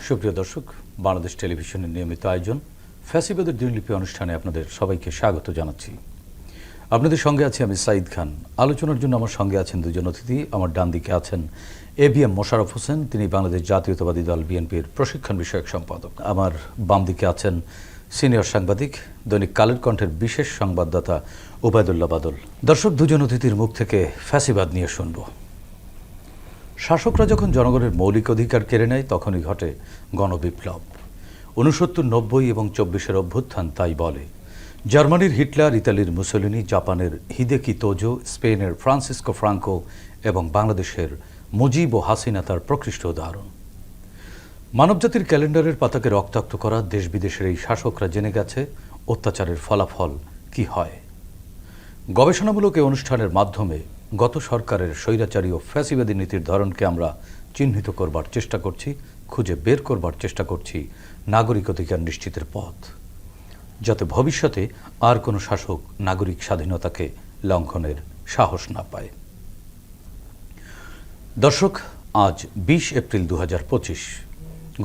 সুপ্রিয় দর্শক, বাংলাদেশ টেলিভিশনের নিয়মিত আয়োজন ফ্যাসিবাদের দিনলিপি অনুষ্ঠানে আপনাদের সবাইকে স্বাগত জানাচ্ছি। আপনাদের সঙ্গে আছি আমি সাঈদ খান। আলোচনার জন্য আমার সঙ্গে আছেন দুজন অতিথি। আমার ডান দিকে আছেন এবিএম মোশাররফ হোসেন, তিনি বাংলাদেশ জাতীয়তাবাদী দল বিএনপির প্রশিক্ষণ বিষয়ক সম্পাদক। আমার বাম দিকে আছেন সিনিয়র সাংবাদিক, দৈনিক কালের কণ্ঠের বিশেষ সংবাদদাতা ওবায়দুল্লাহ বাদল। দর্শক, দুজন অতিথির মুখ থেকে ফ্যাসিবাদ নিয়ে শুনব। শাসকরা যখন জনগণের মৌলিক অধিকার কেড়ে নেয় তখনই ঘটে গণবিপ্লব। 69, 90 এবং 24-এর অভ্যুত্থান তাই বলে। জার্মানির হিটলার, ইতালির মুসোলিনি, জাপানের হিদেকি তোজো, স্পেনের ফ্রান্সিসকো ফ্রাঙ্কো এবং বাংলাদেশের মুজিব ও হাসিনা তার প্রকৃষ্ট উদাহরণ। মানবজাতির ক্যালেন্ডারের পাতাকে রক্তাক্ত করা দেশ বিদেশের এই শাসকরা জেনে গেছে অত্যাচারের ফলাফল কি হয়। গবেষণামূলক এই অনুষ্ঠানের মাধ্যমে গত সরকারের স্বৈরাচারী ও ফ্যাসিবাদী নীতির ধরনকে আমরা চিহ্নিত করবার চেষ্টা করছি, খুঁজে বের করবার চেষ্টা করছি নাগরিক অধিকার নিশ্চিতের পথ, যাতে ভবিষ্যতে আর কোনো শাসক নাগরিক স্বাধীনতাকে লঙ্ঘনের সাহস না পায়। দর্শক, আজ 20 এপ্রিল 2025।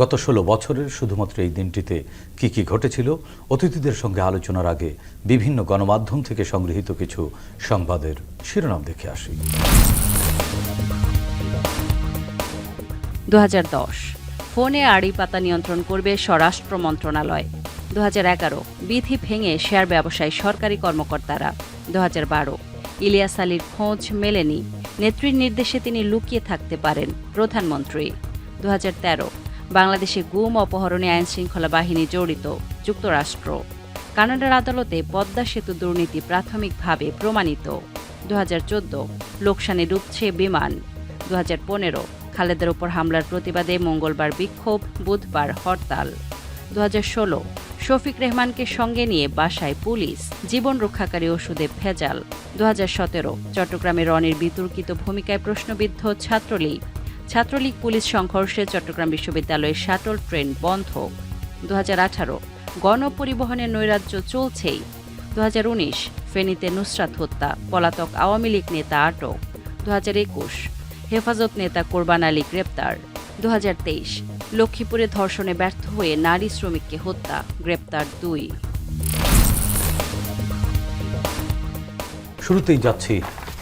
গত 16 বছরের শুধুমাত্র এই দিনটিতে কি কি ঘটেছিল, অতিথিদের সঙ্গে আলোচনার আগে বিভিন্ন গণমাধ্যম থেকে সংগৃহীত কিছু সংবাদের শিরোনাম দেখে আসি। 2010 ফোনে আড়ি পাতা নিয়ন্ত্রণ করবে স্বরাষ্ট্র মন্ত্রণালয়। 2011 বিধি ভেঙে শেয়ার ব্যবসায়ী সরকারি কর্মকর্তারা। 2012 ইলিয়াস আলীর খোঁজ মেলেনি, নেত্রীর নির্দেশে তিনি লুকিয়ে থাকতে পারেন প্রধানমন্ত্রী। 2013 বাংলাদেশে গুম অপহরণে আইনশৃঙ্খলা বাহিনী জড়িত, যুক্তরাষ্ট্র। কানাডার আদালতে পদ্মা সেতু দুর্নীতি প্রাথমিকভাবে প্রমাণিত। 2014 লোকসানে ডুবছে বিমান। 2015 খালেদার উপর হামলার প্রতিবাদে মঙ্গলবার বিক্ষোভ, বুধবার হরতাল। 2016 শফিক রেহমানকে সঙ্গে নিয়ে বাসায় পুলিশ, জীবন রক্ষাকারী ওষুধে ভেজাল। 2017 চট্টগ্রামে রনির বিতর্কিত ভূমিকায় প্রশ্নবিদ্ধ ছাত্রলীগ পুলিশ সংঘর্ষে চট্টগ্রাম বিশ্ববিদ্যালয়ের শাটল ট্রেন বন্ধ। 2018 গণপরিবহনে নৈরাজ্য চলছেই। 2019 ফেনীতে নুসরাত হত্যা, পলাতক আওয়ামী লীগ নেতা আটক। 2021 হেফাজত নেতা কোরবান আলী গ্রেপ্তার। 2023 লক্ষ্মীপুরে ধর্ষণে ব্যর্থ হয়ে নারী শ্রমিককে হত্যা, গ্রেপ্তার 2। শুরুতেই যাচ্ছি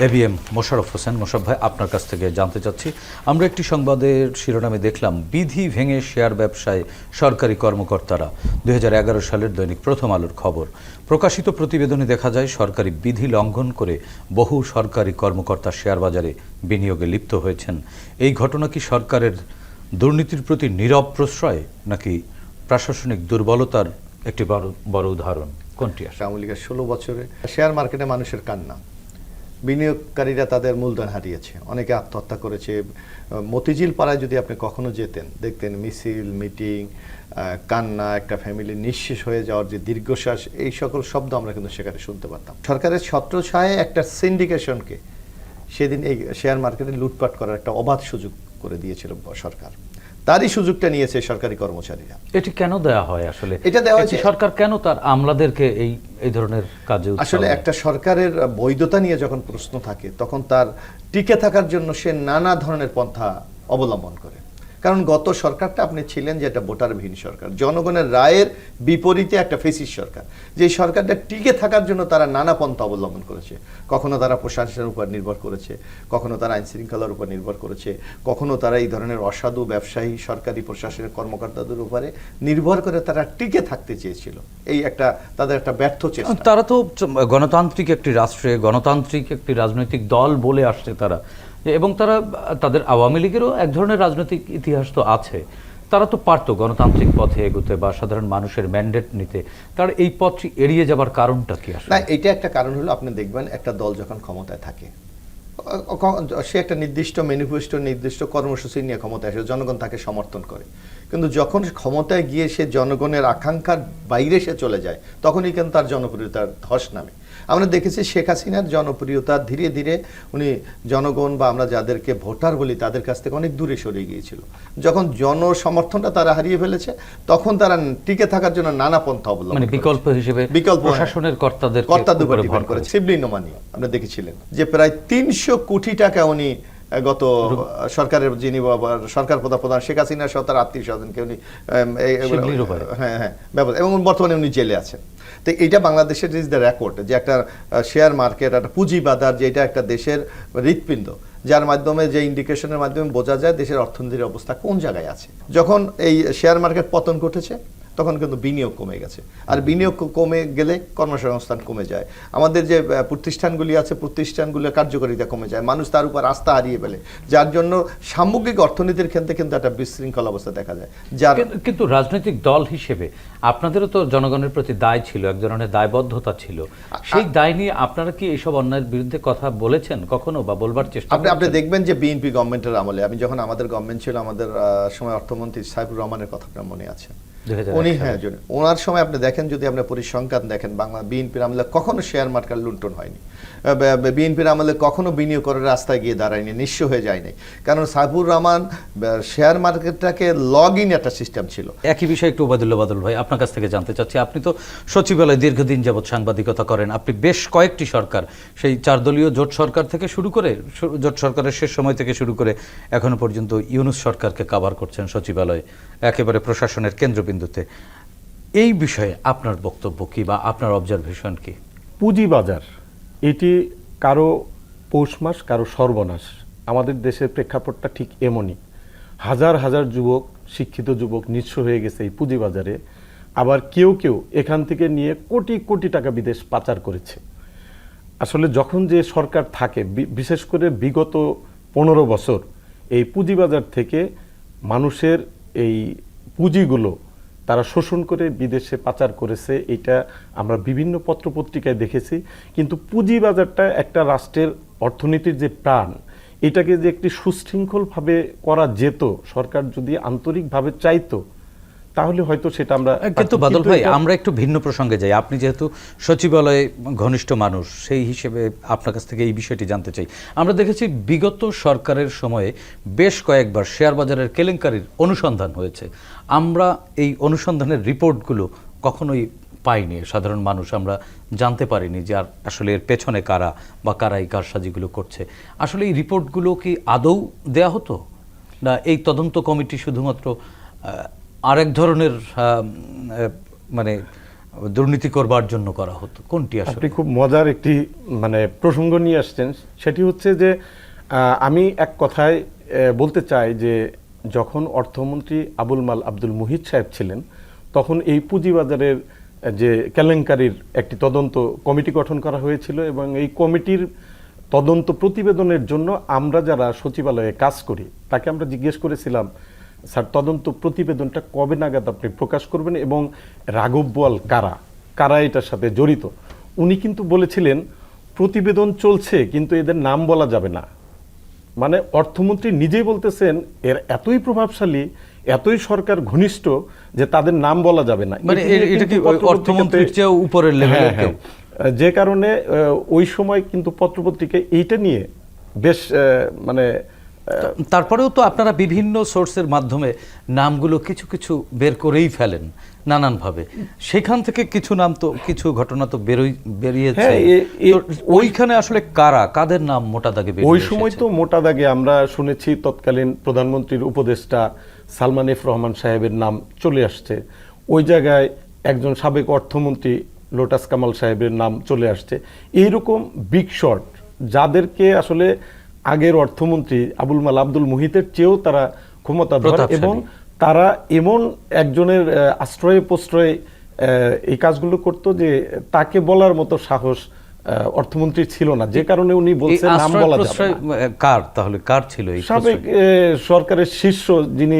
এবিএম মোশাররফ হোসেন। মোশাররফ ভাই, আপনার কাছ থেকে জানতে চাচ্ছি, আমরা একটি সংবাদের শিরোনামে দেখলাম বিধি ভেঙে শেয়ার ব্যবসায় সরকারি কর্মকর্তারা। 2011 সালের দৈনিক প্রথম আলোর খবর। প্রকাশিত প্রতিবেদনে দেখা যায় সরকারি বিধি লঙ্ঘন করে বহু সরকারি কর্মকর্তা শেয়ার বাজারে বিনিয়োগে লিপ্ত হয়েছেন। এই ঘটনা কি সরকারের দুর্নীতির প্রতি নীরব প্রশ্রয়, নাকি প্রশাসনিক দুর্বলতার একটি বড় উদাহরণ? কোনটি? আওয়ামী লীগের 16 বছরে শেয়ার মার্কেটে মানুষের কান্না, বিনিয়োগকারীরা তাদের মূলধন হারিয়েছে, অনেকে আত্মহত্যা করেছে। মতিঝিল পাড়ায় যদি আপনি কখনো যেতেন, দেখতেন মিছিল, মিটিং, কান্না, একটা ফ্যামিলি নিঃশেষ হয়ে যাওয়ার যে দীর্ঘশ্বাস, এই সকল শব্দ আমরা কিন্তু সেখানে শুনতে পারতাম। সরকারের ছত্রছায়ায় একটা সিন্ডিকেশনকে সেদিন এই শেয়ার মার্কেটে লুটপাট করার একটা অবাধ সুযোগ করে দিয়েছিল সরকার। তারই সুযোগটা নিয়েছে সরকারি কর্মচারীরা। এটি কেন দেয়া হয় আসলে? এটা দেওয়া হয়েছে সরকার কেন তার আমলাদেরকে এই ধরনের কাজে? আসলে একটা সরকারের বৈধতা নিয়ে যখন প্রশ্ন থাকে তখন তার টিকে থাকার জন্য সে নানা ধরনের পন্থা অবলম্বন করে। কারণ গত সরকারটা আপনি ছিলেন যে একটা ভোটারবিহীন সরকার, জনগণের রায়ের বিপরীতে একটা ফেসিস্ট সরকার। যে সরকারটা টিকে থাকার জন্য তারা নানা পন্থা অবলম্বন করেছে। কখনো তারা প্রশাসনের উপর নির্ভর করেছে, কখনো তারা আইন শৃঙ্খলার উপর নির্ভর করেছে, কখনো তারা এই ধরনের অসাধু ব্যবসায়ী সরকারি প্রশাসনের কর্মকর্তাদের উপরে নির্ভর করে তারা টিকে থাকতে চেয়েছিল। এই একটা তাদের একটা ব্যর্থ চেষ্টা। তারা তো গণতান্ত্রিক একটি রাষ্ট্রে গণতান্ত্রিক একটি রাজনৈতিক দল বলে আসছে তারা, এবং তারা তাদের আওয়ামী লীগেরও এক ধরনের রাজনৈতিক ইতিহাস তো আছে। তারা তো পারতো গণতান্ত্রিক পথে এগোতে বা সাধারণ মানুষের ম্যান্ডেট নিতে। তার এই পথটি এড়িয়ে যাবার কারণটা কি? না, এটা একটা কারণ হলো, আপনি দেখবেন একটা দল যখন ক্ষমতায় থাকে সে একটা নির্দিষ্ট ম্যানিফেস্টো, নির্দিষ্ট কর্মসূচি নিয়ে ক্ষমতায় আসে, জনগণ তাকে সমর্থন করে। কিন্তু যখন ক্ষমতায় গিয়ে সে জনগণের আকাঙ্ক্ষার বাইরে সে চলে যায়, তখনই কিন্তু তার জনপ্রিয়তার ধস নামে। আমরা দেখেছি শেখ হাসিনার জনপ্রিয়তা ধীরে ধীরে উনি জনগণ বা আমরা যাদেরকে ভোটার বলি তাদের কাছ থেকে অনেক দূরে সরে গিয়েছিল। যখন জনসমর্থনটা তারা হারিয়ে ফেলেছে তখন তারা টিকে থাকার জন্য নানা পন্থা অবলম্বন, মানে বিকল্প হিসেবে প্রশাসনের কর্তাদের ডিপেন্ড করে। শিবলি নোমানি আমরা দেখেছিলেন যে প্রায় 300 কোটি টাকা উনি গত সরকারের যিনি সরকার প্রধান শেখ হাসিনা সহ তার আত্মীয় স্বজনকে উনি হ্যাঁ ব্যবস্থা, এবং বর্তমানে উনি জেলে আছেন। তো এটা বাংলাদেশের ইজ দ্য রেকর্ড যে একটা শেয়ার মার্কেট, একটা পুঁজিবাজার, যেটা একটা দেশের হৃৎপিণ্ড, যার মাধ্যমে যে ইন্ডিকেশনের মাধ্যমে বোঝা যায় দেশের অর্থনীতির অবস্থা কোন জায়গায় আছে। যখন এই শেয়ার মার্কেট পতন ঘটেছে তখন কিন্তু বিনিয়োগ কমে গেছে, আর বিনিয়োগ কমে গেলে কর্মসংস্থান কমে যায়, আমাদের যে প্রতিষ্ঠানগুলি আছে প্রতিষ্ঠানগুলোর কার্যকারিতা কমে যায়, মানুষ তার উপর আস্থা হারিয়ে ফেলে, যার জন্য সামগ্রিক অর্থনীতির ক্ষেত্রে কিন্তু একটা বিশৃঙ্খল অবস্থা দেখা যায়। যার কিন্তু রাজনৈতিক দল হিসেবে আপনাদেরও তো জনগণের প্রতি দায় ছিল, এক ধরনের দায়বদ্ধতা ছিল, সেই দায় নিয়ে আপনারা কি এইসব অন্যায়ের বিরুদ্ধে কথা বলেছেন কখনো বা বলবার চেষ্টা? আপনি দেখবেন যে বিএনপি গভর্নমেন্টের আমলে, আমি যখন আমাদের গভর্নমেন্ট ছিল, আমাদের সময় অর্থমন্ত্রী সাইফুর রহমানের কথা আপনার মনে আছে, উনি ওনার সময় আপনি দেখেন, যদি আপনি পরিসংখ্যান দেখেন, বাংলা বিএনপির আমলে কখনো শেয়ার মার্কেট লুণ্ঠন হয়নি, বিএনপির আমলে কখনো বিনিয়োগ করে রাস্তায় গিয়ে দাঁড়ায়নি, নিঃস্ব হয়ে যায়নি, কারণ সাইফুর রহমান শেয়ার মার্কেটটাকে লগ ইন একটা সিস্টেম ছিল। একই বিষয় একটু ওবায়দুল্লাহ বাদল ভাই আপনার কাছ থেকে জানতে চাচ্ছি, আপনি তো সচিবালয়ে দীর্ঘদিন যাবৎ সাংবাদিকতা করেন, আপনি বেশ কয়েকটি সরকার, সেই 4 দলীয় জোট সরকার থেকে শুরু করে, জোট সরকারের শেষ সময় থেকে শুরু করে এখনো পর্যন্ত ইউনূস সরকারকে কভার করছেন সচিবালয়ে, একেবারে প্রশাসনের কেন্দ্রবিন্দুতে। এই বিষয়ে আপনার বক্তব্য কি বা আপনার অবজারভেশন কি? পুঁজিবাজার এটি কারো পৌষ মাস, কারো সর্বনাশ। আমাদের দেশের প্রেক্ষাপটটা ঠিক এমনই, হাজার হাজার যুবক, শিক্ষিত যুবক নিঃস্ব হয়ে গেছে এই পুঁজিবাজারে, আবার কেউ কেউ এখান থেকে নিয়ে কোটি কোটি টাকা বিদেশ পাচার করেছে। আসলে যখন যে সরকার থাকে, বিশেষ করে বিগত 15 বছর এই পুঁজিবাজার থেকে মানুষের এই পুঁজিগুলো তারা শোষণ করে বিদেশে পাচার করেছে, এটা আমরা বিভিন্ন পত্রপত্রিকায় দেখেছি। কিন্তু পুঁজিবাজারটা একটা রাষ্ট্রের অর্থনীতির যে প্রাণ, এটাকে যে একটি সুশৃঙ্খলভাবে করা যেত, সরকার যদি আন্তরিকভাবে চাইতো, তাহলে হয়তো সেটা আমরা। কিন্তু বাদল ভাই, আমরা একটু ভিন্ন প্রসঙ্গে যাই। আপনি যেহেতু সচিবালয়ে ঘনিষ্ঠ মানুষ, সেই হিসেবে আপনার কাছ থেকে এই বিষয়টি জানতে চাই। আমরা দেখেছি বিগত সরকারের সময়ে বেশ কয়েকবার শেয়ার বাজারের কেলেঙ্কারির অনুসন্ধান হয়েছে, আমরা এই অনুসন্ধানের রিপোর্টগুলো কখনোই পাইনি, সাধারণ মানুষ আমরা জানতে পারিনি যে আর আসলে এর পেছনে কারা বা কারা এই কারসাজিগুলো করছে। আসলে এই রিপোর্টগুলো কি আদৌ দেয়া হতো, না এই তদন্ত কমিটি শুধুমাত্র আরেক ধরনের মানে দুর্নীতি করবার জন্য করা হতো? কোনটি আসলে? আপনি খুব মজার একটি প্রসঙ্গ নিয়ে আসছেন, সেটি হচ্ছে যে আমি এক কথায় বলতে চাই যে যখন অর্থমন্ত্রী আবুল মাল আব্দুল মুহিত সাহেব ছিলেন, তখন এই পুঁজিবাজারের যে কেলেঙ্কারির একটি তদন্ত কমিটি গঠন করা হয়েছিল, এবং এই কমিটির তদন্ত প্রতিবেদনের জন্য আমরা যারা সচিবালয়ে কাজ করি তাকে আমরা জিজ্ঞেস করেছিলাম, স্যার তদন্ত প্রতিবেদনটা কবে নাগাদ আপনি প্রকাশ করবেন এবং রাঘব বোয়াল কারা এটার সাথে জড়িত? উনি কিন্তু বলেছিলেন প্রতিবেদন চলছে কিন্তু এদের নাম বলা যাবে না। মানে অর্থমন্ত্রী নিজেই বলতেছেন এর এতই প্রভাবশালী, এতই সরকার ঘনিষ্ঠ যে তাদের নাম বলা যাবে না। মানে এটা কি অর্থমন্ত্রীর চেয়ে উপরের লেভেলের কেউ? যে কারণে ওই সময় কিন্তু পত্রপত্রিকায় এইটা নিয়ে বেশ তারপরেও তো আপনারা বিভিন্ন সোর্সের মাধ্যমে নামগুলো কিছু কিছু বের করেই ফেলেন নানানভাবে, সেখান থেকে কিছু নাম তো, কিছু ঘটনা তো বেরিয়েছে। ওইখানে আসলে কাদের নাম মোটা দাগে বেরিয়েছে? ওই সময় তো মোটা দাগে আমরা শুনেছি তৎকালীন প্রধানমন্ত্রীর উপদেষ্টা সালমান এফ রহমান সাহেবের নাম চলে আসছে, ওই জায়গায় একজন সাবেক অর্থমন্ত্রী লোটাস কামাল সাহেবের নাম চলে আসছে। এইরকম বিগ শট যাদেরকে আসলে আগের অর্থমন্ত্রী আবুল মাল আব্দুল মুহিতের চেয়েও তারা ক্ষমতাধর, এবং তারা এমন একজনের আশ্রয়ে প্রশ্রয়ে এই কাজগুলো করতো যে তাকে বলার মতো সাহস অর্থমন্ত্রী ছিল না, যে কারণে উনি বলছেন নাম বলা যাবে না। তাহলে কার ছিল এই সাবেক সরকারের শীর্ষ, যিনি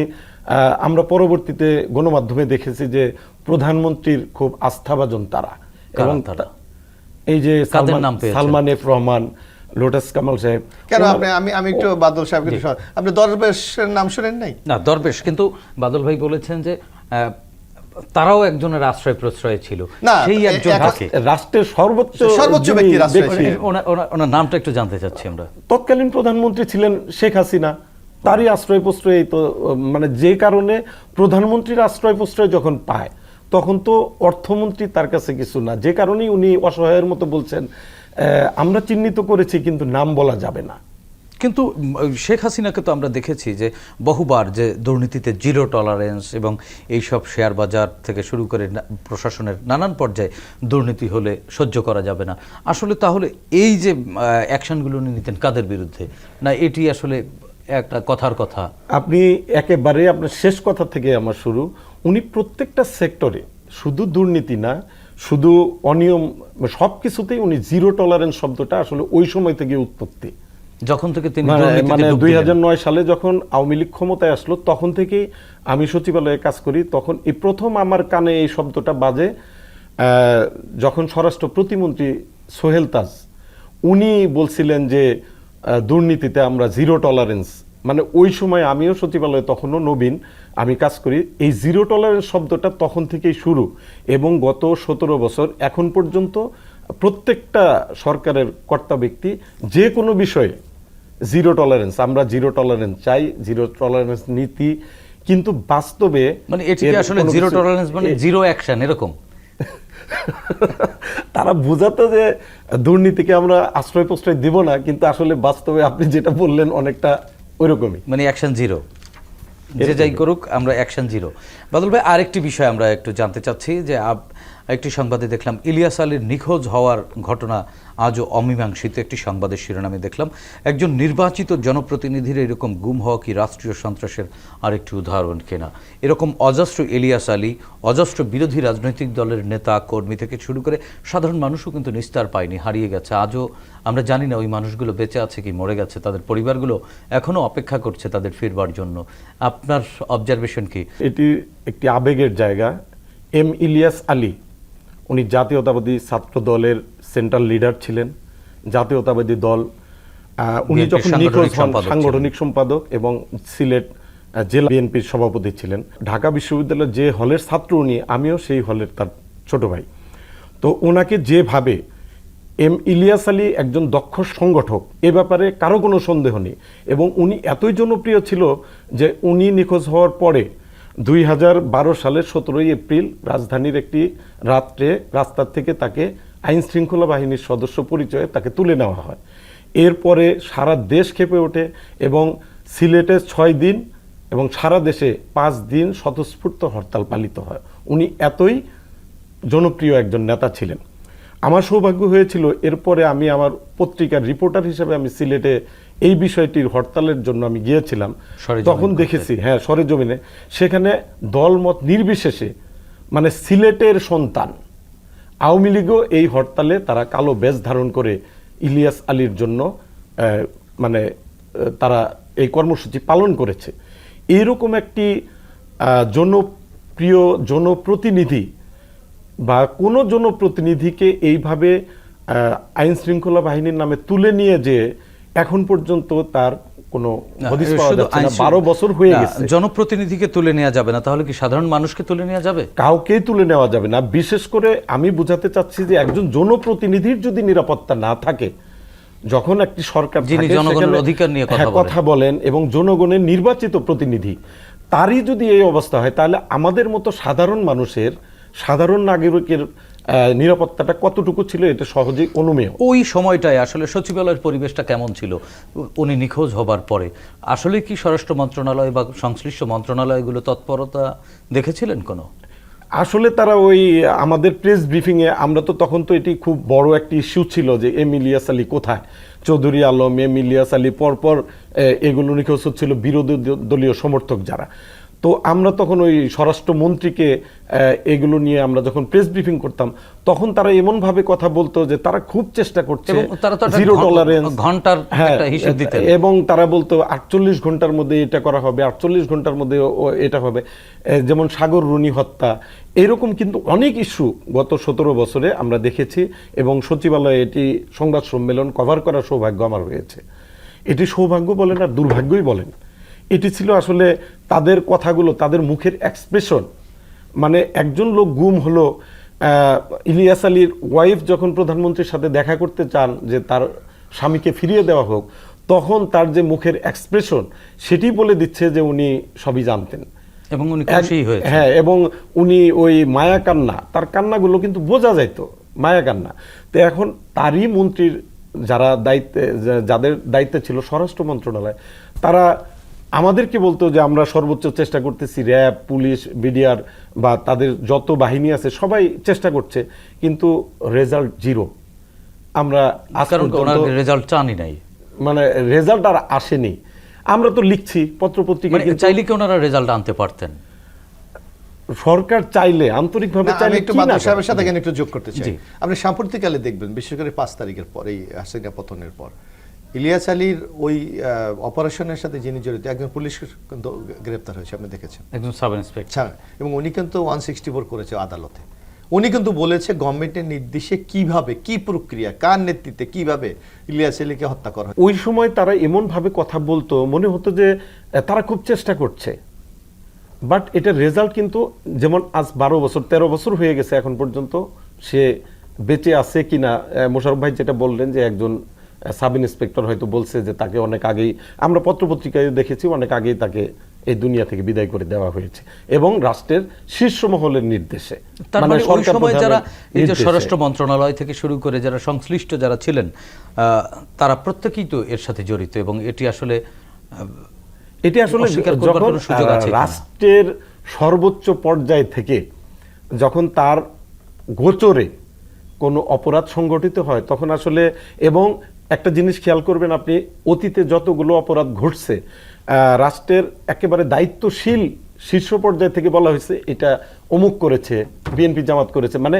আমরা পরবর্তীতে গণমাধ্যমে দেখেছি যে প্রধানমন্ত্রীর খুব আস্থাভাজন তারা, এবং এই যে সালমান এফ রহমান, লোটাস কামাল সাহেব। কেন আমি একটু বাদল সাহেবকে, আপনি দরবেশের নাম শুনেন নাই? না, দরবেশ, কিন্তু বাদল ভাই বলেছেন যে তারাও একজনের আশ্রয় প্রশ্রয় ছিল, সেই একজন রাষ্ট্রের সর্বোচ্চ ব্যক্তি, ওনার নামটা একটু জানতে চাচ্ছি আমরা। তৎকালীন প্রধানমন্ত্রী ছিলেন শেখ হাসিনা, তারই আশ্রয় প্রশ্রয় তো, যে কারণে প্রধানমন্ত্রীর আশ্রয় প্রশ্রয় যখন পায় তখন তো অর্থমন্ত্রী তার কাছে কিছু না, যে কারণেই উনি অসহায়ের মতো বলছেন আমরা চিহ্নিত করেছি কিন্তু নাম বলা যাবে না। কিন্তু শেখ হাসিনাকে তো আমরা দেখেছি যে বহুবার যে দুর্নীতিতে জিরো টলারেন্স এবং এইসব শেয়ার বাজার থেকে শুরু করে প্রশাসনের নানান পর্যায়ে দুর্নীতি হলে সহ্য করা যাবে না। আসলে তাহলে এই যে অ্যাকশনগুলো উনি নিতেন কাদের বিরুদ্ধে, না এটি আসলে একটা কথার কথা? আপনি একেবারে আপনার শেষ কথা থেকে আমার শুরু। উনি প্রত্যেকটা সেক্টরে, শুধু দুর্নীতি না, শুধু অনিয়ম, সব কিছুতেই উনি জিরো টলারেন্স শব্দটা আসলে ওই সময় থেকে উৎপত্তি। যখন থেকে তিনি মানে 2009 সালে যখন আওয়ামী লীগ ক্ষমতায় আসলো তখন থেকেই আমি সচিবালয়ে কাজ করি, তখন এই প্রথম আমার কানে এই শব্দটা বাজে যখন স্বরাষ্ট্র প্রতিমন্ত্রী সোহেল তাজ উনি বলছিলেন যে দুর্নীতিতে আমরা জিরো টলারেন্স, মানে ওই সময় আমিও সচিবালয়ে তখনও নবীন, আমি কাজ করি, এই জিরো টলারেন্স শব্দটা তখন থেকেই শুরু এবং গত 17 বছর এখন পর্যন্ত প্রত্যেকটা সরকারের কর্তা ব্যক্তি যে কোনো বিষয়ে জিরো টলারেন্স, আমরা জিরো টলারেন্স চাই, জিরো টলারেন্স নীতি, কিন্তু বাস্তবে মানে এটিকে আসলে জিরো টলারেন্স মানে জিরো অ্যাকশন এরকম তারা বোঝাতো যে দুর্নীতিকে আমরা আশ্রয় প্রশ্রয় দিব না, কিন্তু আসলে বাস্তবে আপনি যেটা বললেন অনেকটা ওইরকমই, মানে অ্যাকশন জিরো, যে যাই করুক আমরা অ্যাকশন জিরো। বাদল ভাই, আরেকটি বিষয় আমরা একটু জানতে চাচ্ছি যে একটি সংবাদে দেখলাম ইলিয়াস আলীর নিখোঁজ হওয়ার ঘটনা আজও অমীমাংসিত। একটি সংবাদের শিরোনামে দেখলাম একজন নির্বাচিত জনপ্রতিনিধির এরকম গুম হওয়া কি রাষ্ট্রীয় সন্ত্রাসের আরেকটি উদাহরণ কিনা? এরকম অজস্র ইলিয়াস আলী, অজস্র বিরোধী রাজনৈতিক দলের নেতা কর্মী থেকে শুরু করে সাধারণ মানুষও কিন্তু নিস্তার পায়নি, হারিয়ে গেছে। আজও আমরা জানি না ওই মানুষগুলো বেঁচে আছে কি মরে গেছে, তাদের পরিবারগুলো এখনও অপেক্ষা করছে তাদের ফিরবার জন্য। আপনার অবজারভেশন কি? এটি একটি আবেগের জায়গা। ইলিয়াস আলী উনি জাতীয়তাবাদী ছাত্র দলের সেন্ট্রাল লিডার ছিলেন, জাতীয়তাবাদী দল, উনি যখন নিখোঁজ হন সাংগঠনিক সম্পাদক এবং সিলেট জেলা বিএনপির সভাপতি ছিলেন। ঢাকা বিশ্ববিদ্যালয়ের যে হলের ছাত্র উনি, আমিও সেই হলের তার ছোট ভাই। তো ওনাকে যেভাবে ইলিয়াস আলী একজন দক্ষ সংগঠক, এ ব্যাপারে কারো কোনো সন্দেহ নেই, এবং উনি এতই জনপ্রিয় ছিল যে উনি নিখোঁজ হওয়ার পরে 2012 সালের 17 এপ্রিল রাজধানীর একটি রাত্রে রাস্তার থেকে তাকে আইন শৃঙ্খলা বাহিনীর সদস্য পরিচয়ে তাকে তুলে নেওয়া হয়। এরপরে সারা দেশ ক্ষেপে ওঠে এবং সিলেটে 6 দিন এবং সারা দেশে 5 দিন স্বতঃস্ফূর্ত হরতাল পালিত হয়। উনি এতই জনপ্রিয় একজন নেতা ছিলেন। আমার সৌভাগ্য হয়েছিল এরপরে আমি আমার পত্রিকার রিপোর্টার হিসেবে আমি সিলেটে এই বিষয়টির হরতালের জন্য আমি গিয়েছিলাম, তখন দেখেছি হ্যাঁ সরেজমিনে, সেখানে দলমত নির্বিশেষে মানে সিলেটের সন্তান আওয়ামী লীগও এই হরতালে তারা কালো বেশ ধারণ করে ইলিয়াস আলীর জন্য মানে তারা এই কর্মসূচি পালন করেছে। এইরকম একটি জনপ্রিয় জনপ্রতিনিধি বা কোনো জনপ্রতিনিধিকে এইভাবে আইন শৃঙ্খলা বাহিনীর নামে তুলে নিয়ে যে এখন পর্যন্ত তার কোনো হদিস পাওয়া যাচ্ছে না, 12 বছর হয়ে গেছে। জনপ্রতিনিধিকে তুলে নেওয়া যাবে না, তাহলে কি সাধারণ মানুষকে তুলে নেওয়া যাবে? কাউকেই তুলে নেওয়া যাবে না। বিশেষ করে আমি বোঝাতে চাচ্ছি যে একজন জনপ্রতিনিধির যদি নিরাপত্তা না থাকে, যখন একটি সরকার যিনি জনগণের অধিকার নিয়ে কথা বলেন এবং জনগণের নির্বাচিত প্রতিনিধি, তারই যদি এই অবস্থা হয়, তাহলে আমাদের মতো সাধারণ মানুষের, সাধারণ নাগরিকের নিরাপত্তাটা কতটুকু ছিল এটা সহজেই অনুমেয়। ওই সময়টায় আসলে সচিবালয়ের পরিবেশটা কেমন ছিল উনি নিখোঁজ হবার পরে? আসলে কি স্বরাষ্ট্র মন্ত্রণালয় বা সংশ্লিষ্ট মন্ত্রণালয়গুলো তৎপরতা দেখেছিলেন কোনো? আসলে তারা ওই আমাদের প্রেস ব্রিফিংয়ে, আমরা তো তখন তো এটি খুব বড় একটি ইস্যু ছিল যে ইলিয়াস আলী কোথায়, চৌধুরী আলম, ইলিয়াস আলী, পরপর এগুলো নিখোঁজ হচ্ছিল বিরোধী দলীয় সমর্থক যারা। তো আমরা তখন ওই স্বরাষ্ট্রমন্ত্রীকে এগুলো নিয়ে আমরা যখন প্রেস ব্রিফিং করতাম, তখন তারা এমনভাবে কথা বলতো যে তারা খুব চেষ্টা করছে জিরো টলারেন্স, ঘন্টার একটা হিসাব দিতেন, এবং তারা বলতো 48 ঘন্টার মধ্যে এটা করা হবে, 48 ঘন্টার মধ্যে এটা হবে। যেমন সাগর রুনি হত্যা, এরকম কিন্তু অনেক ইস্যু গত 17 বছরে আমরা দেখেছি এবং সচিবালয়ে এটি সংবাদ সম্মেলন কভার করার সৌভাগ্য আমার হয়েছে। এটি সৌভাগ্য বলেন আর দুর্ভাগ্যই বলেন, এটি ছিল আসলে তাদের কথাগুলো, তাদের মুখের এক্সপ্রেশন। মানে একজন লোক গুম হলো, ইলিয়াস আলীর ওয়াইফ যখন প্রধানমন্ত্রীর সাথে দেখা করতে চান যে তার স্বামীকে ফিরিয়ে দেওয়া হোক, তখন তার যে মুখের এক্সপ্রেশন সেটি বলে দিচ্ছে যে উনি সবই জানতেন এবং উনি খুশি হয়েছেন। হ্যাঁ, এবং উনি ওই মায়া কান্না, তার কান্নাগুলো কিন্তু বোঝা যাইতো মায়া কান্না। তো এখন তারই মন্ত্রীর যারা যাদের দায়িত্বে ছিল স্বরাষ্ট্র মন্ত্রণালয়, তারা আমাদেরকে বলতো যে আমরা সর্বোচ্চ চেষ্টা করতেছি, র্যাব, পুলিশ, বিডিআর বা তাদের যত বাহিনী আছে সবাই চেষ্টা করছে, কিন্তু রেজাল্ট জিরো। আমরা কারণ ওনার রেজাল্ট চানই নাই, মানে রেজাল্ট আর আসেনি। আমরা তো লিখছি পত্রপত্রিকা, চাইলে কি ওনারা রেজাল্ট আনতে পারতেন? সরকার চাইলে, আন্তরিকভাবে চাইলে। আমি একটু বাদল সাহেবের সাথে এখানে একটু যোগ করতে চাই। আপনি সাম্প্রতিককালে দেখবেন, বিশেষ করে 5 তারিখের পর, এই হাসিনা পতনের পর, ইলিয়াস আলীর ওই অপারেশনের সাথে যিনি জড়িত একজন পুলিশ কিন্তু গ্রেপ্তার হয়েছে, আপনি দেখেছেন, একজন সাব ইন্সপেক্টর, এবং উনি কিন্তু 164 করেছে আদালতে। উনি কিন্তু বলেছে গভর্নমেন্টের নির্দেশে কিভাবে, কি প্রক্রিয়া, কার নেতৃত্বে কিভাবে ইলিয়াস আলীকে হত্যা করা হয়। ওই সময় তারা এমন ভাবে কথা বলতো, মনে হতো যে তারা খুব চেষ্টা করছে, বাট এটার রেজাল্ট কিন্তু, যেমন আজ 12 বছর 13 বছর হয়ে গেছে, এখন পর্যন্ত সে বেঁচে আছে কিনা। মোশাররফ ভাই যেটা বললেন যে একজন সাব ইন্সপেক্টর হয়তো বলছে যে তাকে অনেক আগেই, আমরা পত্রপত্রিকায় দেখেছি, অনেক আগেই তাকে এই দুনিয়া থেকে বিদায় করে দেওয়া হয়েছে, এবং রাষ্ট্রের শীর্ষ মহলের নির্দেশে। তার মানে ওই সময় যারা এই যে স্বরাষ্ট্র মন্ত্রণালয় থেকে শুরু করে যারা সংশ্লিষ্ট যারা ছিলেন, তারা প্রত্যেকেই তো এর সাথে জড়িত, এবং এটি আসলে যখন রাষ্ট্রের সর্বোচ্চ পর্যায় থেকে যখন তার গোচরে কোনো অপরাধ সংগঠিত হয়, তখন আসলে, এবং একটা জিনিস খেয়াল করবেন আপনি, অতীতে যতগুলো অপরাধ ঘটছে, রাষ্ট্রের একেবারে দায়িত্বশীল শীর্ষ পর্যায় থেকে বলা হয়েছে এটা অমুক করেছে, বিএনপি জামাত করেছে, মানে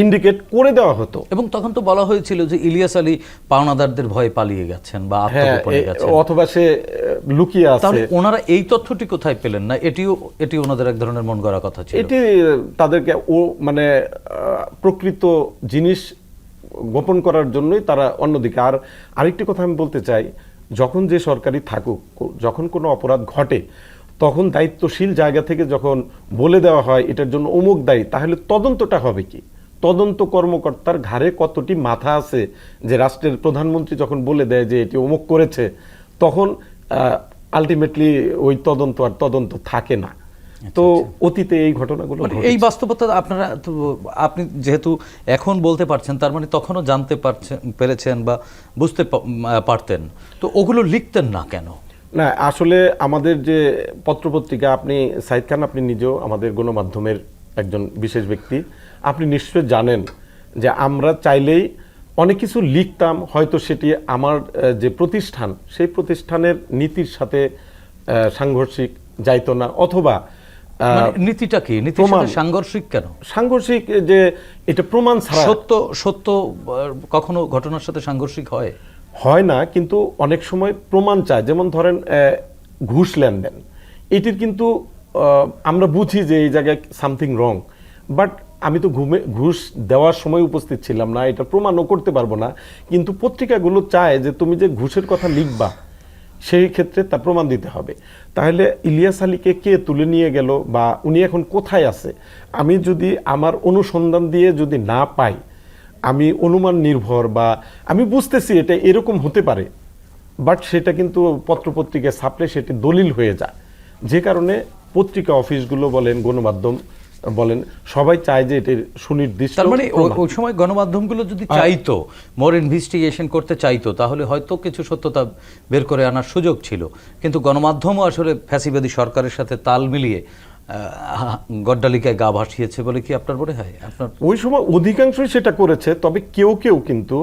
ইন্ডিকেট করে দেওয়া হতো। এবং তখন তো বলা হয়েছিল যে ইলিয়াস আলী পাওনাদারদের ভয়ে পালিয়ে গেছেন বা আত্মগোপনে গেছেন, অথবা সে লুকিয়ে আছে। তাহলে ওনারা এই তথ্যটি কোথায় পেলেন না? এটি ওনাদের এক ধরনের মন গড়া কথা ছিল। এটি তাদেরকে মানে প্রকৃত জিনিস গোপন করার জন্যই তারা অন্যদিকে। আর আরেকটি কথা আমি বলতে চাই, যখন যে সরকারি থাকুক, যখন কোনো অপরাধ ঘটে, তখন দায়িত্বশীল জায়গা থেকে যখন বলে দেওয়া হয় এটার জন্য অমুক দায়ী, তাহলে তদন্তটা হবে কি? তদন্ত কর্মকর্তার ঘাড়ে কতটি মাথা আছে যে রাষ্ট্রের প্রধানমন্ত্রী যখন বলে দেয় যে এটি অমুক করেছে, তখন আলটিমেটলি ওই তদন্ত থাকে না। তো অতীতে এই ঘটনাগুলো, এই বাস্তবতা আপনি যেহেতু এখন বলতে পারছেন, তার মানে তখনও জানতে পেরেছেন বা বুঝতে পারতেন, তো ওগুলো লিখতেন না কেন? না, আসলে আমাদের যে পত্রপত্রিকা, আপনি সাইদ খান, আপনি নিজেও আমাদের গণমাধ্যমের একজন বিশেষ ব্যক্তি, আপনি নিশ্চয় জানেন যে আমরা চাইলেই অনেক কিছু লিখতাম, হয়তো সেটি আমার যে প্রতিষ্ঠান, সেই প্রতিষ্ঠানের নীতির সাথে সাংঘর্ষিক যাইতো না, অথবা নীতিটা কি, নীতির সাথে সাংঘর্ষিক কেন? সাংঘর্ষিক যে এটা প্রমাণ ছাড়া, সত্য কখনো ঘটনার সাথে সাংঘর্ষিক হয় না, কিন্তু অনেক সময় প্রমাণ চায়। যেমন ধরেন ঘুষ লেনদেন, এটির কিন্তু আমরা বুঝি যে এই জায়গায় সামথিং রং, বাট আমি তো ঘুষ দেওয়ার সময় উপস্থিত ছিলাম না, এটা প্রমাণও করতে পারবো না, কিন্তু পত্রিকাগুলো চায় যে তুমি যে ঘুষের কথা লিখবা সেই ক্ষেত্রে তা প্রমাণ দিতে হবে। তাহলে ইলিয়াস আলীকে কে তুলে নিয়ে গেল বা উনি এখন কোথায় আছে, আমি যদি আমার অনুসন্ধান দিয়ে যদি না পাই, আমি অনুমান নির্ভর বা আমি বুঝতেছি এটা এরকম হতে পারে, বাট সেটা কিন্তু পত্রপত্রিকায় ছাপলে সেটি দলিল হয়ে যায়, যে কারণে পত্রিকা অফিসগুলো বলেন, গণমাধ্যম বলেন, সবাই চায় যে এটির সুনির্দিষ্ট। তার মানে ওই সময় গণমাধ্যমগুলো যদি চাইতো, মোর ইনভেস্টিগেশন করতে চাইতো, তাহলে হয়তো কিছু সত্যতা বের করে আনার সুযোগ ছিল, কিন্তু গণমাধ্যমও আসলে ফ্যাসিবাদী সরকারের সাথে তাল মিলিয়ে গড্ডালিকায় গা ভাসিয়েছে বলে কি আপনার মনে হয়? আপনার ওই সময় অধিকাংশই সেটা করেছে, তবে কেউ কেউ কিন্তু,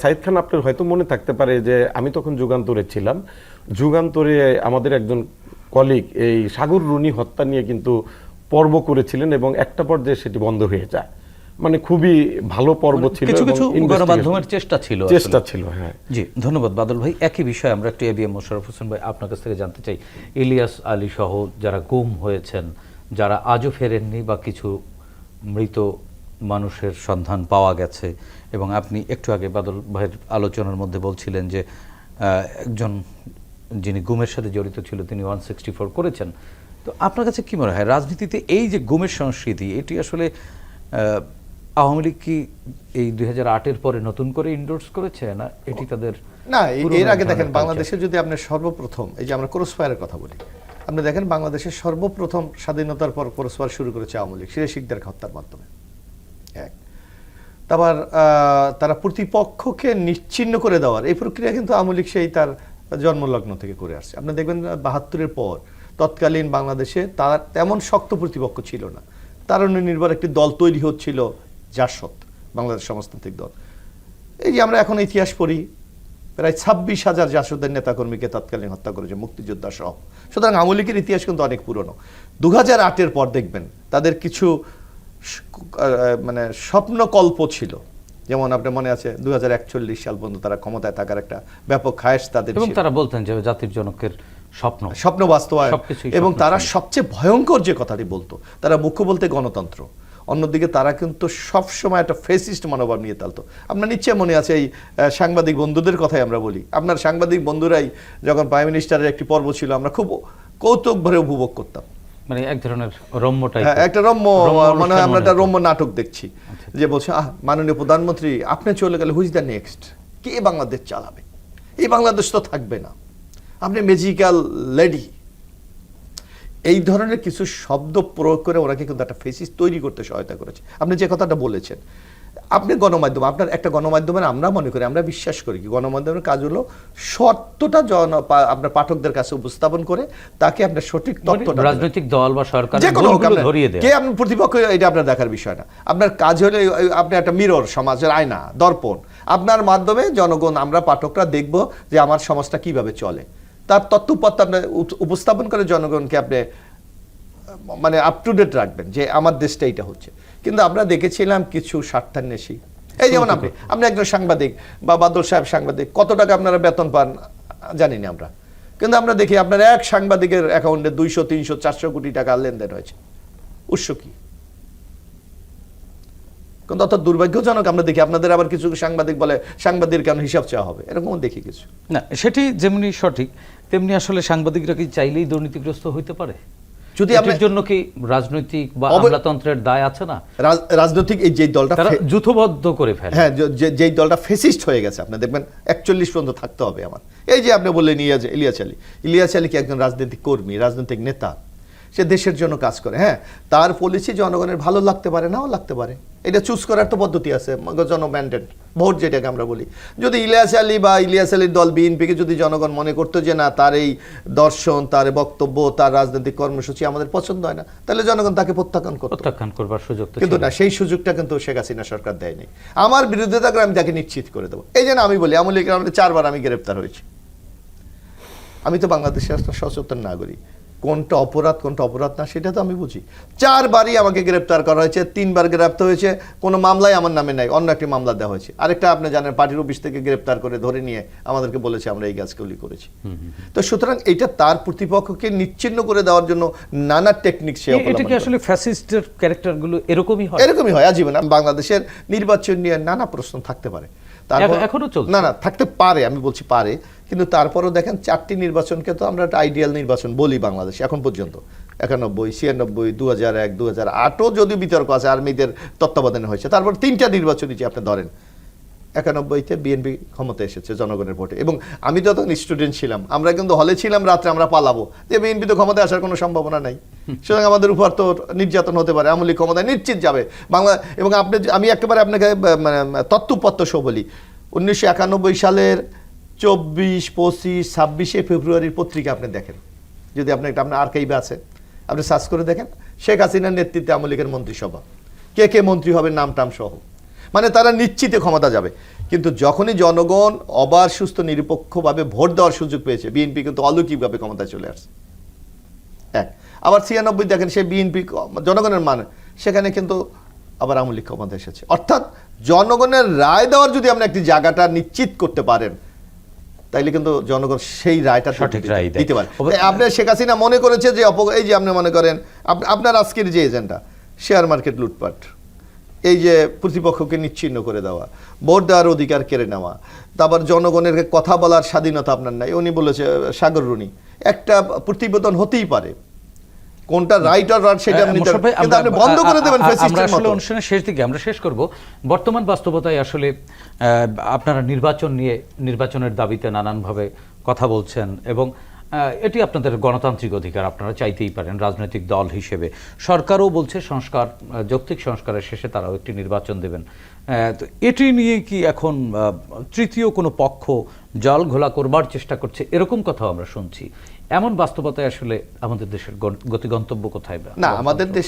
সাইদ খান আপনার হয়তো মনে থাকতে পারে যে আমি তখন যুগান্তরে ছিলাম, যুগান্তরে আমাদের একজন কলিগ এই সাগর রুনি হত্যা নিয়ে কিন্তু পর্ব করেছিলেন, এবং একটা পর্যায়ে সেটি বন্ধ হয়ে যায়। মানে খুবই ভালো পর্ব ছিল, কিছু কিছু গণমাধ্যমের চেষ্টা ছিল। হ্যাঁ, জি, ধন্যবাদ বাদল ভাই। একই বিষয়ে আমরা একটু এবিএম মোশাররফ হোসেন ভাই আপনার কাছ থেকে জানতে চাই, ইলিয়াস আলী সহ যারা গুম হয়েছেন, যারা আজও ফেরেননি বা কিছু মৃত মানুষের সন্ধান পাওয়া গেছে, এবং আপনি একটু আগে বাদল ভাইয়ের আলোচনার মধ্যে বলছিলেন যে একজন যিনি গুমের সাথে জড়িত ছিল তিনি 164 করেছেন, তো আপনার কাছে কি মনে হয় রাজনীতিতে এই যে গুমের সংস্কৃতি, এটি আসলে আওয়ামী লীগ কি এই 2008-এর পরে নতুন করে ইন্ডোর্স করেছে, না এটি তাদের? না, এর আগে দেখেন বাংলাদেশে যদি আপনি সর্বপ্রথম, এই যে আমরা ক্রসফায়ারের কথা বলি, আপনি দেখেন বাংলাদেশের সর্বপ্রথম স্বাধীনতার পর ক্রসফায়ার শুরু করেছে আওয়ামী লীগ, সিরাজ শিকদার হত্যার মাধ্যমে। এক তারপর তারা প্রতিপক্ষকে নিশ্চিহ্ন করে দেওয়ার এই প্রক্রিয়া কিন্তু আওয়ামী লীগ সেই তার জন্মলগ্ন থেকে করে আসছে। আপনি দেখবেন ৭২-এর পর তৎকালীন বাংলাদেশে তার তেমন শক্ত প্রতিপক্ষ ছিল না, তার নির্ভর একটি দল তৈরি হচ্ছিল জাসদ, বাংলাদেশ সমাজতান্ত্রিক দল। এই যে আমরা এখন ইতিহাস পড়ি, প্রায় ২৬,০০০ জাসদের নেতাকর্মীকে তৎকালীন হত্যা করেছে মুক্তিযোদ্ধা সহ। সুতরাং আওয়ামী লীগের ইতিহাস কিন্তু অনেক পুরনো। ২০০৮-এর পর দেখবেন তাদের কিছু মানে স্বপ্নকল্প ছিল, যেমন আপনার মনে আছে ২০৪১ সাল পর্যন্ত তারা ক্ষমতায় থাকার একটা ব্যাপক খায়েশ তাদের এবং ছিল। তারা বলতেন যে জাতির জনকের স্বপ্ন বাস্তবায়ন, সবকিছুই এবং স্বপ্ন তারা ছিল। সবচেয়ে ভয়ঙ্কর যে কথাটি বলতো, তারা মুখ্য বলতে গণতন্ত্র, অন্যদিকে তারা কিন্তু সবসময় একটা ফেসিস্ট মনোভাব নিয়ে তালতো। আপনার নিশ্চয় মনে আছে এই সাংবাদিক বন্ধুদের কথাই আমরা বলি, আপনার সাংবাদিক বন্ধুরাই যখন প্রাইম মিনিস্টারের একটি পর্ব ছিল আমরা খুব কৌতুক ভরে উপভোগ করতাম, মানে এক ধরনের রম্য হ্যাঁ, একটা রম্য মনে হয় আমরা একটা রম্য নাটক দেখছি, যে বলছে মাননীয় প্রধানমন্ত্রী আপনি চলে গেলে হুইজ দ্য নেক্সট, কে বাংলাদেশ চালাবে, এই বাংলাদেশ তো থাকবে না, আপনি ম্যাজিক্যাল লেডি। এই ধরনের কিছু শব্দ প্রয়োগ করে ওনাকে কিন্তু একটা ফেসিস তৈরি করতে সহায়তা করেছে। আপনি যে কথাটা বলেছেন, আপনি গণমাধ্যম, আপনার একটা গণমাধ্যমের আমরা মনে করি, আমরা বিশ্বাস করি কি গণমাধ্যমের কাজ হলো সত্যটা আপনার পাঠকদের কাছে উপস্থাপন করে তাকে আপনার সঠিক তথ্যটা, রাজনৈতিক দল বা সরকার যে কোনো ধরিয়ে দেয়, কে আপনার প্রতিপক্ষ এটা আপনার দেখার বিষয় না। আপনার কাজ হলে আপনি একটা মিরর, সমাজের আয়না, দর্পণ, আপনার মাধ্যমে জনগণ, আমরা পাঠকরা দেখব যে আমার সমাজটা কিভাবে চলে, তার তথ্যপত্র আপনি উপস্থাপন করে জনগণকে আপনি মানে আপ টু ডেট রাখবেন যে আমার দেশটা এইটা হচ্ছে। কিন্তু আমরা দেখেছিলাম কিছু স্বার্থান্বেষী, এই যেমন আপনি একজন সাংবাদিক বা বাদল সাহেব সাংবাদিক, কত টাকা আপনারা বেতন পান জানি না আমরা, কিন্তু আমরা দেখি আপনার এক সাংবাদিকের অ্যাকাউন্টে ২০০, ৩০০, ৪০০ কোটি টাকা লেনদেন হয়েছে। উৎস কি? কিন্তু অত দুর্ভাগ্যজনক আমরা দেখি আপনাদের আবার কিছু সাংবাদিক বলে সাংবাদিক কেন হিসাব চাওয়া হবে, এরকম দেখি কিছু। না, সেটি যেমনি সঠিক তেমনি আসলে সাংবাদিকরা কি চাইলেই দুর্নীতিগ্রস্ত হইতে পারে? যদি এর জন্য কি রাজনৈতিক বা আমলাতন্ত্রের দায় আছে না? রাজনৈতিক এই যে দলটা তারা যুথবদ্ধ করে ফেলে, হ্যাঁ, যেই দলটা ফেসিস্ট হয়ে গেছে, আপনি দেখবেন ৪১ পর্যন্ত থাকতে হবে আমার। এই যে আপনি বললেন ইলিয়াস আলী কি একজন রাজনৈতিক কর্মী, রাজনৈতিক নেতা, সে দেশের জন্য কাজ করে, হ্যাঁ, তার পলিসি জনগণের ভালো লাগতে পারে, নাও লাগতে পারে, এটা চুজ করার তো পদ্ধতি আছে, জনম্যান্ডেট ভোট যেটাকে আমরা বলি। যদি ইলিয়াস আলী বা ইলিয়াস আলীর দল বিএনপিকে যদি জনগণ মনে করতো যে না তার এই দর্শন, তার বক্তব্য, তার রাজনৈতিক কর্মসূচি আমাদের পছন্দ হয় না, তাহলে জনগণ তাকে প্রত্যাখ্যান করবার সুযোগ কিন্তু না, সেই সুযোগটা কিন্তু শেখ হাসিনা সরকার দেয়নি। আমার বিরুদ্ধে থাকলে আমি তাকে নিশ্চিত করে দেবো। এই জন্য আমি বলি আওয়ামী লীগের আমলে ৪ বার আমি গ্রেপ্তার হয়েছি। আমি তো বাংলাদেশের একটা সচেতন নাগরিক, কোনটা অপরাধ না সেটা তো আমি বুঝি। ৪ বারই আমাকে গ্রেপ্তার করা হয়েছে, 3 বার গ্রেপ্তার হয়েছে, কোনো মামলায় আমার নামে নাই, অন্য একটি মামলা দেওয়া হয়েছে। আরেকটা আপনি জানেন পার্টির অফিস থেকে গ্রেপ্তার করে ধরে নিয়ে আমাদেরকে বলেছে আমরা এই কাজগুলি করেছি। তো সুতরাং এটা তার প্রতিপক্ষকে নিচ্ছিন্ন করে দেওয়ার জন্য নানা টেকনিক সে এটা কি আসলে ফ্যাসিস্টের ক্যারেক্টারগুলো এরকমই হয় আজীবন। বাংলাদেশের নির্বাচন নিয়ে নানা প্রশ্ন থাকতে পারে, এখনো চলছে, না থাকতে পারে, আমি বলছি পারে, কিন্তু তারপরও দেখেন 4টি নির্বাচনকে তো আমরা একটা আইডিয়াল নির্বাচন বলি বাংলাদেশ এখন পর্যন্ত। 91, 96, 2001, 2008ও যদি বিতর্ক আছে, আর্মিদের তত্ত্বাবধানে হয়েছে। তারপর 3টা নির্বাচনই যে আপনি ধরেন, 91-তে বিএনপি ক্ষমতা এসেছে জনগণের ভোটে, এবং আমি তো তখন স্টুডেন্ট ছিলাম, আমরা কিন্তু হলে ছিলাম, রাত্রে আমরা পালাবো যে বিএনপি তো ক্ষমতায় আসার কোনো সম্ভাবনা নাই, সুতরাং আমাদের উপর তো নির্যাতন হতে পারে, আওয়ামী লীগ ক্ষমতায় নিশ্চিত যাবে বাংলা। এবং আমি একেবারে আপনাকে তত্ত্বপত্র সহ বলি, 1991 সালের 24, 25, 26 ফেব্রুয়ারির পত্রিকা আপনি দেখেন, যদি আপনার আর্কাইভে আছে, আপনি সার্চ করে দেখেন, শেখ হাসিনার নেতৃত্বে আওয়ামী লীগের মন্ত্রিসভা, কে মন্ত্রী হবে নাম টাম সহ, মানে তারা নিশ্চিতে ক্ষমতা যাবে। কিন্তু যখনই জনগণ অবাধ সুস্থ নিরপেক্ষভাবে ভোট দেওয়ার সুযোগ পেয়েছে, বিএনপি কিন্তু অলৌকিকভাবে ক্ষমতায় চলে আসছে। আবার 96 দেখেন, সেই বিএনপি জনগণের মান, সেখানে কিন্তু আবার আওয়ামী লীগ ক্ষমতা এসেছে। অর্থাৎ জনগণের রায় দেওয়ার যদি আপনি একটি জায়গাটা নিশ্চিত করতে পারেন, তাইলে কিন্তু জনগণ সেই রায়টা সঠিক রায় দিতে পারে। আপনার শেখ হাসিনা মনে করেছে যে এই যে আপনি মনে করেন আপনার আজকের যে এজেন্ডা, শেয়ার মার্কেট লুটপাট, এই যে প্রতিপক্ষকে নিচ্ছিন্ন করে দেওয়া, ভোট দেওয়ার অধিকার কেড়ে নেওয়া, তারপর জনগণের কথা বলার স্বাধীনতা আপনার নাই। উনি বলেছে সাগর রুনি, একটা প্রতিবেদন হতেই পারে, কোনটা রাইট আর রং সেটা আপনি বন্ধ করে দেবেন ফ্যাসিস্টের মতো। অনুষ্ঠানের শেষ দিকে আমরা শেষ করব। বর্তমান বাস্তবতায় আসলে আপনারা নির্বাচনের দাবিতে নানানভাবে কথা বলছেন, এবং এটি আপনাদের গণতান্ত্রিক অধিকার, আপনারা চাইতেই পারেন রাজনৈতিক দল হিসেবে। সরকারও বলছে যৌক্তিক সংস্কারের শেষে তারাও একটি নির্বাচন দেবেন। তো এটি নিয়ে কি এখন তৃতীয় কোনো পক্ষ জল ঘোলা করবার চেষ্টা করছে, এরকম কথাও আমরা শুনছি? এমন বাস্তবতায় আসলে আমাদের দেশের গতিগন্তব্য কোথায়? না, আমাদের দেশ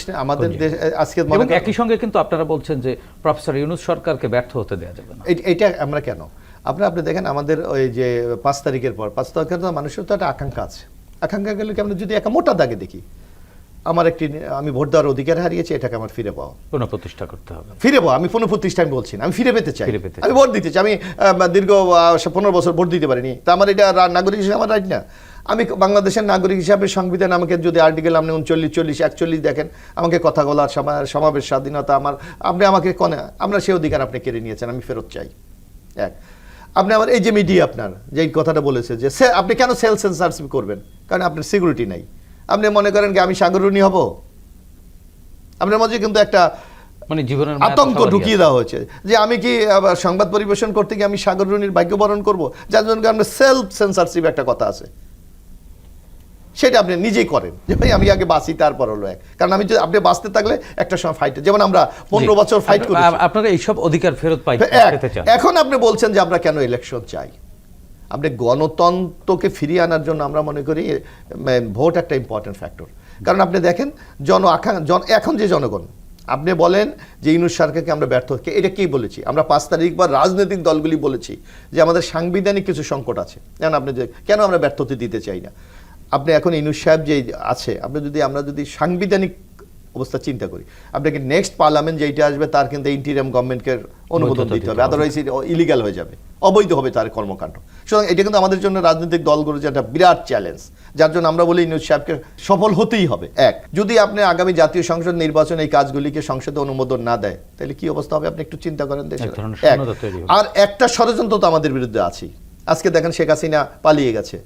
আজকে এবং একই সঙ্গে কিন্তু আপনারা বলছেন যে প্রফেসর ইউনূস সরকারকে ব্যর্থ হতে দেওয়া যাবে না। এইটা আমরা কেন, আপনি দেখেন আমাদের ওই যে ৫ তারিখের পর ৫ তারিখের তো মানুষের তো একটা আকাঙ্ক্ষা আছে। আকাঙ্ক্ষা গেলে কি আমরা যদি একটা মোটা দাগে দেখি, আমি ভোট দেওয়ার অধিকার হারিয়েছি, এটাকে আমার ফিরে পাওয়া, পুনঃপ্রতিষ্ঠা করতে হবে। ফিরে পাওয়া, আমি পুনঃপ্রতিষ্ঠা আমি বলছি না, আমি ফিরে পেতে চাই। ফিরে পেতে আমি ভোট দিতে চাই, আমি দীর্ঘ ১৫ বছর ভোট দিতে পারিনি, তা আমার এটা নাগরিক হিসেবে আমার রাইট না? আমি বাংলাদেশের নাগরিক হিসাবে সংবিধান আমাকে যদি আর্টিকেল আপনি ৩৯, ৪০, ৪১ দেখেন, আমাকে কথা বলার সমাবেশ স্বাধীনতা আপনি আমাকে আমরা সেই অধিকার আপনি কেড়ে নিয়েছেন, আমি ফেরত চাই। এক, আপনি আমার এই যে মিডিয়া আপনার যে কথাটা বলেছে যে আপনি কেন সেলফ সেন্সরশিপ করবেন, কারণ আপনার সিকিউরিটি নাই। আপনি মনে করেন কি আমি সাগররুনি হব? আপনার মাঝে কিন্তু একটা মানে জীবনের আতঙ্ক ঢুকিয়ে দেওয়া হয়েছে যে আমি কি সংবাদ পরিবেশন করতে গিয়ে আমি সাগররুনির ভাগ্য বরণ করবো, যার জন্য আপনার সেলফ সেন্সরশিপ একটা কথা আছে, সেটা আপনি নিজেই করেন যে ভাই আমি আগে বাঁচি, তারপর হলো এক। কারণ আমি যদি আপনি বাঁচতে থাকলে একটা সময় ফাইট, যেমন আমরা 15 বছর ফাইট করি, আপনারা এইসব অধিকার ফেরত পেতে চান। এখন আপনি বলছেন যে আমরা কেন ইলেকশন চাই। আপনি গণতন্ত্রকে ফিরিয়ে আনার জন্য আমরা মনে করি ভোট একটা ইম্পর্টেন্ট ফ্যাক্টর। কারণ আপনি দেখেন এখন যে জনগণ, আপনি বলেন যে ইউনূস সরকারকে আমরা ব্যর্থ, এটা কি বলেছি আমরা ৫ তারিখ বা রাজনৈতিক দলগুলি বলেছি যে আমাদের সাংবিধানিক কিছু সংকট আছে, কেন আমরা ব্যর্থতা দিতে চাই না। আপনি এখন ইউনূস সাহেব যে আছে, আমরা যদি সাংবিধানিক অবস্থা চিন্তা করি, আপনাকে নেক্সট পার্লামেন্ট যেটা আসবে তার কিন্তু ইন্টিরিয়াম গভর্নমেন্টকে অনুমোদন দিতে হবে, আদারওয়াইজ ইলিগাল হয়ে যাবে, অবৈধ হবে তার কর্মকাণ্ড। সুতরাং এটা কিন্তু আমাদের জন্য রাজনৈতিক দলগুলোর যে একটা বিরাট চ্যালেঞ্জ, যার জন্য আমরা বলি ইউনূস সাহেবকে সফল হতেই হবে। এক, যদি আপনি আগামী জাতীয় সংসদ নির্বাচন এই কাজগুলিকে সংসদে অনুমোদন না দেয়, তাহলে কি অবস্থা হবে আপনি একটু চিন্তা করেন দেশে। আর একটা ষড়যন্ত্র তো আমাদের বিরুদ্ধে আছেই। আজকে দেখেন শেখ হাসিনা পালিয়ে গেছে,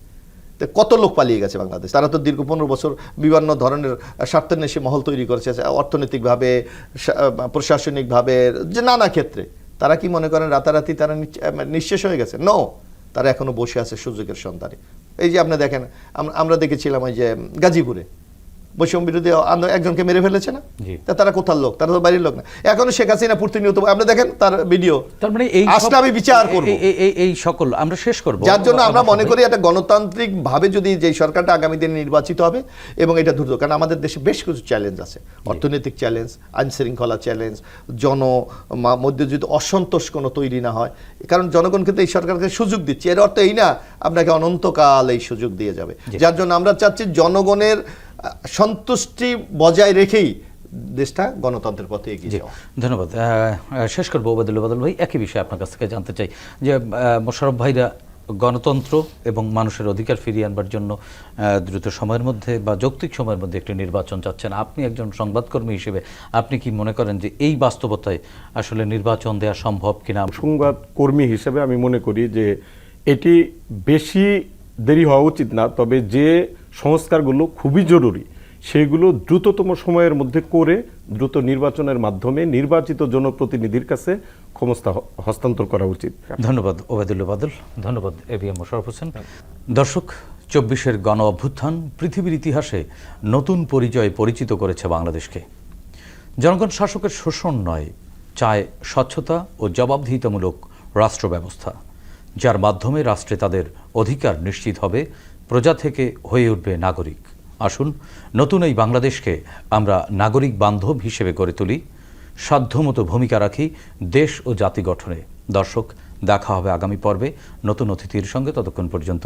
কত লোক পালিয়ে গেছে বাংলাদেশ, তারা তো দীর্ঘ 15 বছর বিভিন্ন ধরনের স্বার্থান্বেষী মহল তৈরি করেছে, অর্থনৈতিকভাবে, প্রশাসনিকভাবে, যে নানা ক্ষেত্রে। তারা কি মনে করেন রাতারাতি তারা নিঃশেষ হয়ে গেছে? নো, তারা এখনো বসে আছে সুযোগের সন্ধানে। এই যে আপনি দেখেন, আমরা দেখেছিলাম ওই যে গাজীপুরে বৈষম্য বিরোধী একজনকে মেরে ফেলেছে না, তারা কোথার লোক? তারা তো বাইরের লোক না। এখনো শেখ হাসিনা প্রতিনিয়ত, আপনি দেখেন তার ভিডিও, তার মানে আসলে আমি বিচার করব, এই সকল আমরা শেষ করব। যার জন্য আমরা মনে করি একটা গণতান্ত্রিক ভাবে যদি যে সরকারটা আগামী দিনে নির্বাচিত হবে এবং এটা দ্রুত, কারণ আমাদের দেশে বেশ কিছু চ্যালেঞ্জ আছে, অর্থনৈতিক চ্যালেঞ্জ, আইন শৃঙ্খলা চ্যালেঞ্জ, মধ্যে যদি অসন্তোষ কোনো তৈরি না হয়, কারণ জনগণ কিন্তু এই সরকারকে সুযোগ দিচ্ছে, এর অর্থ এই না আপনাকে অনন্তকাল এই সুযোগ দিয়ে যাবে। যার জন্য আমরা চাচ্ছি জনগণের সন্তুষ্টি বজায় রেখেই দেশটা গণতন্ত্রের পথে এগিয়ে যাওয়া। ধন্যবাদ। শেষ করবো ওবায়দুল বাদল ভাই, একই বিষয়ে আপনার কাছ থেকে জানতে চাই যে মোশাররফ ভাইরা গণতন্ত্র এবং মানুষের অধিকার ফিরিয়ে আনবার জন্য দ্রুত সময়ের মধ্যে বা যৌক্তিক সময়ের মধ্যে একটি নির্বাচন চাচ্ছেন। আপনি একজন সংবাদকর্মী হিসেবে আপনি কি মনে করেন যে এই বাস্তবতায় আসলে নির্বাচন দেওয়া সম্ভব কিনা? সংবাদকর্মী হিসেবে আমি মনে করি যে এটি বেশি দেরি হওয়া উচিত না, তবে যে সংস্কারগুলো খুবই জরুরি সেগুলো দ্রুততম সময়ের মধ্যে করে দ্রুত নির্বাচনের মাধ্যমে নির্বাচিত জনপ্রতিনিধির কাছে ক্ষমতা হস্তান্তর করা উচিত। ধন্যবাদ ওবায়দুল বাদল, ধন্যবাদ এবিএম মোশাররফ হোসেন। দর্শক, 24-এর গণ অভ্যুত্থান পৃথিবীর ইতিহাসে নতুন পরিচয়ে পরিচিত করেছে বাংলাদেশকে। জনগণ শাসকের শোষণ নয়, চায় স্বচ্ছতা ও জবাবদিহিতামূলক রাষ্ট্র ব্যবস্থা, যার মাধ্যমে রাষ্ট্রে তাদের অধিকার নিশ্চিত হবে, প্রজা থেকে হয়ে উঠবে নাগরিক। আসুন নতুন এই বাংলাদেশকে আমরা নাগরিক বান্ধব হিসেবে গড়ে তুলি, সাধ্যমতো ভূমিকা রাখি দেশ ও জাতি গঠনে। দর্শক, দেখা হবে আগামী পর্বে নতুন অতিথির সঙ্গে। ততক্ষণ পর্যন্ত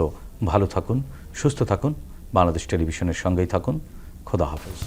ভালো থাকুন, সুস্থ থাকুন, বাংলাদেশ টেলিভিশনের সঙ্গেই থাকুন। খোদা হাফেজ।